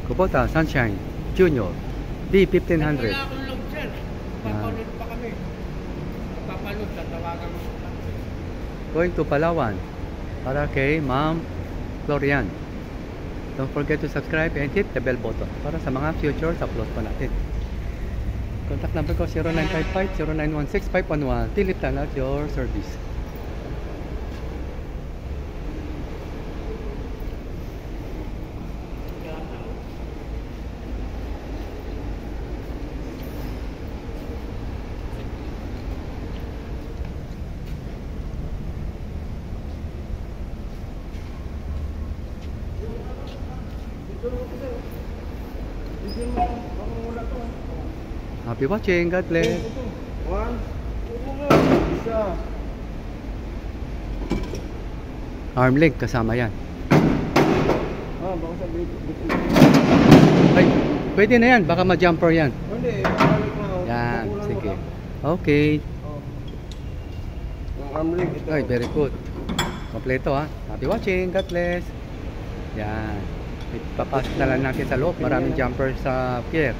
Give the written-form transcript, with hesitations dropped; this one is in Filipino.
Kubota Sunshine Junior D1500. Wala akong load, sir. Papaload pa kami. Papaload, tatawagan mo. Going to Palawan para kay Ma'am Florian. Don't forget to subscribe and hit the bell button para sa mga future upload pa natin. Contact number ko 0955-0916-511. Tilip lang at your service. Happy watching. God bless. Arm link kasama yan. Baka sabihin. Ay, pwede na yan. Baka ma-jumper yan. Hindi, Yan, sige. Okay. Ang arm link ito. Ay, very good. Kompleto ha. Happy watching. God bless. Yan. Ipapasok na lang natin sa loob. Maraming jumper sa pier.